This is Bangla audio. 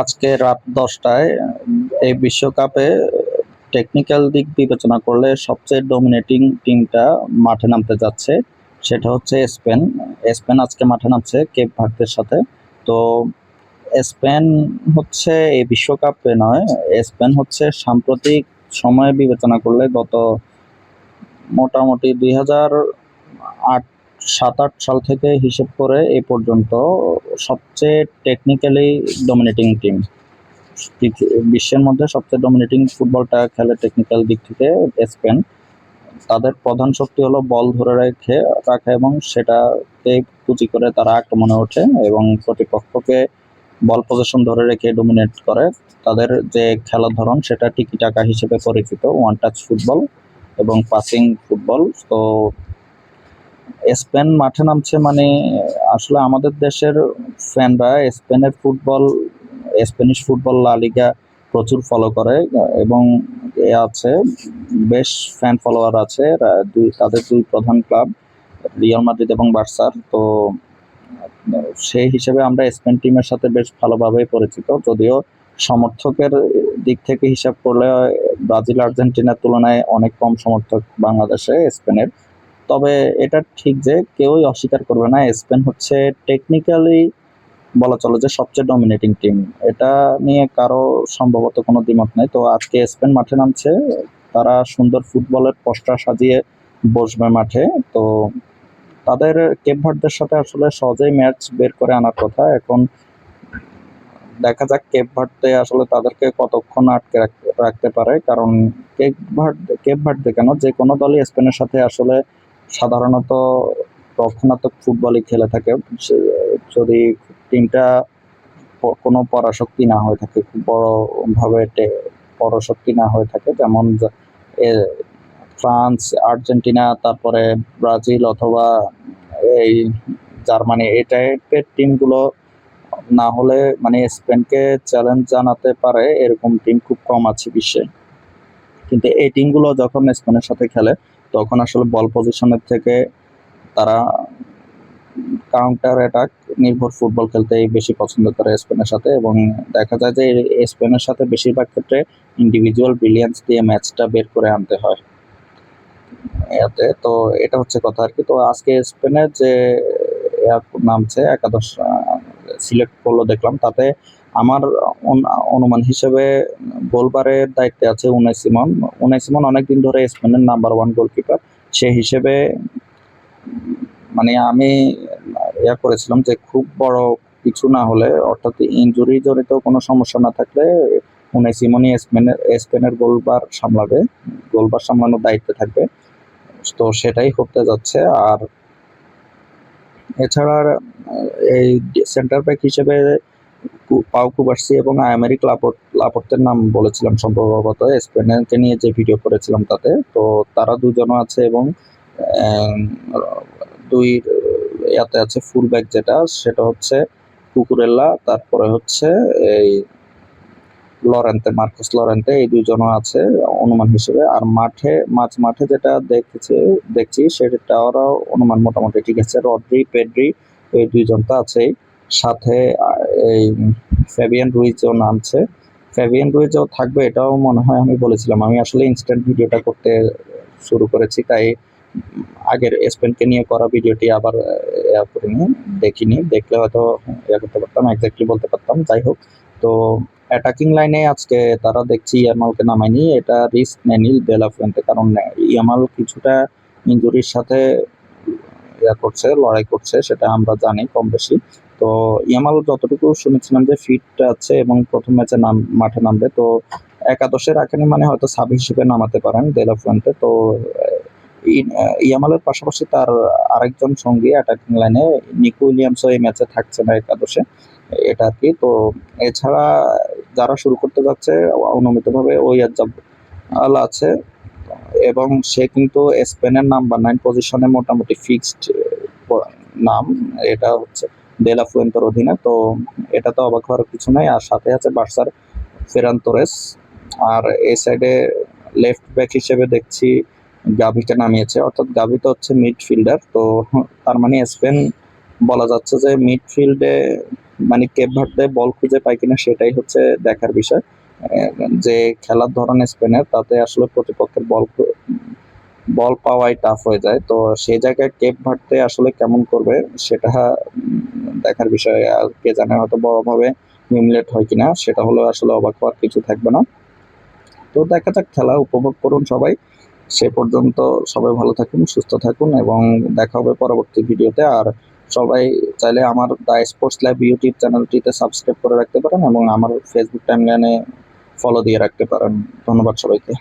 আজকে রাত ১০টায় এই বিশ্বকাপে টেকনিক্যাল দিক বিবেচনা করলে সবচেয়ে ডমিনেটিং টিমটা মাঠে নামতে যাচ্ছে, সেটা হচ্ছে স্পেন। স্পেন আজকে মাঠে নামছে কেপ ভার্দের সাথে। তো স্পেন হচ্ছে এই বিশ্বকাপে নয়, স্পেন হচ্ছে সাম্প্রতিক সময়ে বিবেচনা করলে গত মোটামুটি ২০০৮-৭-৮ সাল থেকে হিসেব করে এ পর্যন্ত সবচেয়ে টেকনিক্যালি ডমিনেটিং টিম। বিশ্বের মধ্যে সবচেয়ে ডমিনেটিং ফুটবলটা খেলে টেকনিক্যাল দিক থেকে স্পেন। তাদের প্রধান শক্তি হলো বল ধরে রাখা এবং সেটাকে পুঁজি করে তারা আক্রমণে ওঠে এবং প্রতিপক্ষকে বল পজিশন ধরে রেখে ডমিনেট করে। তাদের যে খেলার ধরন সেটা টিকি টাকা হিসেবে পরিচিত, ওয়ান টাচ ফুটবল এবং পাসিং ফুটবল। তো স্পেন মাঠে নামছে মানে আসলে আমাদের দেশের ফ্যানরা স্পেনের ফুটবল, স্প্যানিশ ফুটবল লা লিগা প্রচুর ফলো করে এবং আছে বেশ ফ্যান ফলোয়ার আছে। তাদের দুই প্রধান ক্লাব রিয়াল মাদ্রিদ এবং বার্সার। তো সেই হিসেবে আমরা স্পেন টিমের সাথে বেশ ভালোভাবেই পরিচিত, যদিও সমর্থকের দিক থেকে হিসাব করলে ব্রাজিল আর্জেন্টিনার তুলনায় অনেক কম সমর্থক বাংলাদেশে স্পেনের। তবে এটা ঠিক যে কেউই অস্বীকার করবে না স্পেন হচ্ছে টেকনিক্যালি বলা চলে যে সবচেয়ে ডমিনেটিং টিম। এটা নিয়ে কারো সম্ভবত কোনো দ্বিমত নেই। তো আজকে স্পেন মাঠে নামছে, তারা সুন্দর ফুটবলের পোস্টার সাজিয়ে বসবে মাঠে। তো তাদের কেপ ভার্দের সাথে আসলে সহজেই ম্যাচ বের করে আনার কথা। এখন দেখা যাক কেপ ভার্দে আসলে তাদেরকে কতক্ষণ আটকে রাখতে পারে, কারণ কেপ ভার্দে কেন, যে কোনো দলই স্পেনের সাথে আসলে সাধারণত রক্ষণাত্মক ফুটবলই খেলে থাকে। যদি টিমটা কোনো পরাশক্তি না হয়ে থাকে, খুব বড় ভাবে পরাশক্তি না হয়ে থাকে, যেমন ফ্রান্স, আর্জেন্টিনা, তারপরে ব্রাজিল অথবা এই জার্মানি, এই টাইপের টিমগুলো না হলে মানে স্পেনকে চ্যালেঞ্জ জানাতে পারে এরকম টিম খুব কম আছে বিশ্বে। কিন্তু এই টিমগুলো যখন স্পেনের সাথে খেলে তখন আসলে বল পজিশনের থেকে তারা কাউন্টার অ্যাটাক নির্ভর ফুটবল খেলতেই বেশি পছন্দ করে স্পেনের সাথে। এবং দেখা যায় যে স্পেনের সাথে বেশিরভাগ ক্ষেত্রে ইন্ডিভিজুয়াল ব্রিলিয়ান্স দিয়ে ম্যাচটা বের করে আনতে হয় এতে। তো এটা হচ্ছে কথা আর কি। তো আজকে স্পেনের যে নামছে একাদশ সিলেক্ট করলো দেখলাম, তাতে আমার অনুমান হিসেবে গোলবারের দায়িত্বে আছে উনাই সিমন অনেকদিন ধরে স্পেনের নাম্বার ওয়ান গোলকিপার। সে হিসেবে মানে আমি করেছিলাম যে খুব বড় কিছু না হলে, অর্থাৎ ইনজুরি জনিত কোনো সমস্যা না থাকলে উনাই সিমনই স্পেনের গোলবার সামলানোর দায়িত্বে থাকবে। তো সেটাই হতে যাচ্ছে। আর এছাড়া এই সেন্টার ব্যাক হিসেবে পাউ কুবার্সি এবং আয়ামেরিক লাপোর্তের নাম বলেছিলাম সম্ভবত স্পেনকে নিয়ে যে ভিডিও করেছিলাম তাতে। তো তারা দুজনও আছে এবং দুই ইয়াতে আছে ফুল ব্যাক, যেটা সেটা হচ্ছে কুকুরেল্লা, তারপরে হচ্ছে এই মার্কাস লরেন্তে, এই দুজনও আছে অনুমান হিসেবে। আর মাঠে যেটা দেখছি সেটারও অনুমান মোটামুটি ঠিক আছে। রড্রি, পেড্রি, এই দুইজন তো আছেই, সাথে এই ফ্যাবিয়ান রুইজও থাকবে, এটাও মনে হয় আমি বলেছিলাম। আমি আসলে ইনস্ট্যান্ট ভিডিওটা করতে শুরু করেছি, তাই আগের স্পেনকে নিয়ে করা ভিডিওটি আবার করিনি, দেখিনি। দেখলে হয়তো করতে পারতাম, এক্স্যাক্টলি বলতে পারতাম। যাই হোক, তো অ্যাটাকিং লাইনে আজকে তারা দেখছি ইয়ামালকে নামায়নি, এটা রিস্ক নেয়নি দেলা ফুয়েন্তে, কারণ ইয়ামাল কিছুটা ইনজুরির সাথে লড়াই করছে, সেটা আমরা জানি কম বেশি। তো ইয়ামাল যতটুকু শুনেছিলাম যে ফিট আছে এবং প্রথম ম্যাচে মাঠে নামবে। তো একাদশে রাখেনি মানে হয়তো সাব হিসেবে নামাতে পারেন দেলা ফুয়েন্তে। তো ইয়ামালের পাশাপাশি তার আরেকজন সঙ্গী অ্যাটাকিং লাইনে নিকো উইলিয়ামসও এই ম্যাচে থাকছে না একাদশে, এটা আর কি। তো এছাড়া যারা শুরু করতে যাচ্ছে অনুমিতভাবে ওয়াইজাবাল আছে এবং সে কিন্তু স্পেনের নাম্বার 9 পজিশনে মোটামুটি ফিক্সড নাম, এটা হচ্ছে দেলা ফুয়েন্তের অধীনে। তো এটা তো অবাক হওয়ার কিছু নাই। আর সাথে আছে বার্সার ফেরান তোরেস। আর এই সাইডে লেফট ব্যাক হিসেবে দেখছি গাভিকে নামিয়েছে, অর্থাৎ গাভি তো হচ্ছে মিডফিল্ডার। তো তার মানে স্পেন বলা যাচ্ছে যে মিডফিল্ডে মানে কেপ ভার্দে বল খুঁজে পায় কিনা সেটাই হচ্ছে দেখার বিষয়। যে খেলার ধরন স্পেনের, তাতে আসলে প্রতিপক্ষের বল পাওয়াই টাফ হয়ে যায়। তো সেই জায়গায় কেপ ভার্দে আসলে কেমন করবে সেটা দেখার বিষয়। আর কে জানে, হয়তো বড়ভাবে হিউমিলেট হয় কিনা, সেটা হলেও আসলে অবাক হওয়ার কিছু থাকবে না। তো দেখা যাক, খেলা উপভোগ করুন সবাই। সে পর্যন্ত সবাই ভালো থাকুন, সুস্থ থাকুন, এবং দেখা হবে পরবর্তী ভিডিওতে। আর সবাই চাইলে আমার দ্য স্পোর্টস লাইভ ইউটিউব চ্যানেলটিতে সাবস্ক্রাইব করে রাখতে পারেন এবং আমার ফেসবুক টাইমলাইনে ফলো দিয়ে রাখতে পারেন। ধন্যবাদ সবাইকে।